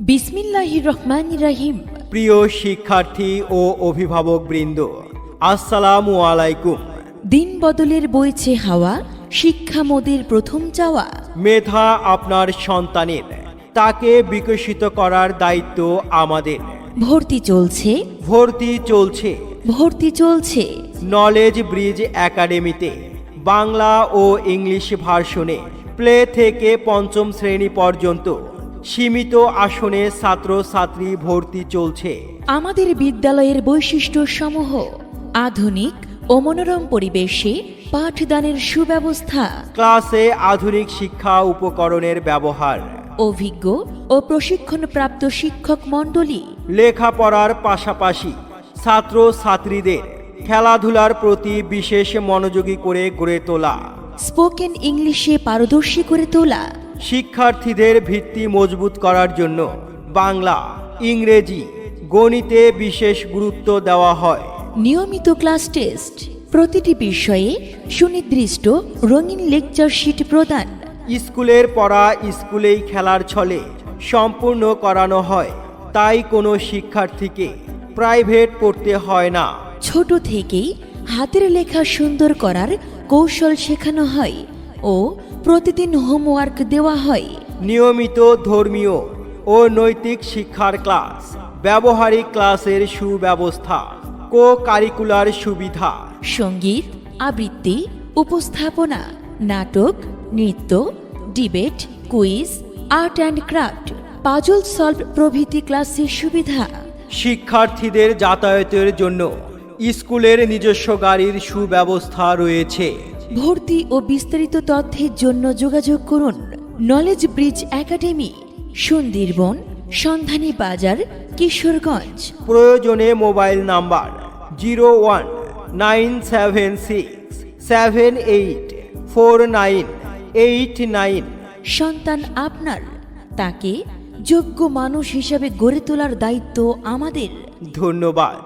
বিসমিল্লাহির রহমানির রহিম। প্রিয় শিক্ষার্থী ও অভিভাবক বৃন্দ, আসসালামু আলাইকুম। দিন বদলের বইছে হাওয়া, শিক্ষা মোদের প্রথম চাওয়া। মেধা আপনার সন্তানের, তাকে বিকশিত করার দায়িত্ব আমাদের। ভর্তি চলছে, ভর্তি চলছে। নলেজ ব্রিজ একাডেমিতে বাংলা ও ইংলিশ ভার্সনে প্লে থেকে পঞ্চম শ্রেণী পর্যন্ত সীমিত আসনে ছাত্রছাত্রী ভর্তি চলছে। আমাদের বিদ্যালয়ের বৈশিষ্ট্য সমূহ: আধুনিক ও মনোরম পরিবেশে পাঠদানের সুব্যবস্থা, ক্লাসে আধুনিক শিক্ষা উপকরণের ব্যবহার, অভিজ্ঞ ও প্রশিক্ষণপ্রাপ্ত শিক্ষক মণ্ডলী, লেখাপড়ার পাশাপাশি ছাত্রছাত্রীদের খেলাধুলার প্রতি বিশেষ মনোযোগী করে গড়ে তোলা, স্পোকেন ইংলিশে পারদর্শী করে তোলা। শিক্ষার্থীদের ভিত্তি মজবুত করার জন্য বাংলা, ইংরেজি, গণিতে বিশেষ গুরুত্ব দেওয়া হয়। নিয়মিত ক্লাস টেস্ট, প্রতিটি বিষয়ে সুনির্দিষ্ট রঙিন লেকচার শিট প্রদান। স্কুলের পড়া স্কুলেই খেলার ছলে সম্পূর্ণ করানো হয়, তাই কোনো শিক্ষার্থীকে প্রাইভেট পড়তে হয় না। ছোট থেকেই হাতের লেখা সুন্দর করার কৌশল শেখানো হয় ও প্রতিদিন হোমওয়ার্ক দেওয়া হয়। নিয়মিত ধর্মীয় ও নৈতিক শিক্ষার ক্লাস, ব্যবহারিক ক্লাসের সুব্যবস্থা, কো কারিকুলার সুবিধা, সঙ্গীত, আবৃত্তি, উপস্থাপনা, নাটক, নৃত্য, debate, quiz, art and craft, puzzle solve প্রভৃতি ক্লাসের সুবিধা। শিক্ষার্থীদের যাতায়াতের জন্য স্কুলের নিজস্ব গাড়ির সুব্যবস্থা রয়েছে। ভর্তি ও বিস্তারিত তথ্যের জন্য যোগাযোগ করুন নলেজ ব্রিজ একাডেমি, সুন্দরবন, সন্ধানী বাজার, কিশোরগঞ্জ। প্রয়োজনে মোবাইল নাম্বার 019767849889। সন্তান আপনার, তাকে যোগ্য মানুষ হিসাবে গড়ে তোলার দায়িত্ব আমাদের। ধন্যবাদ।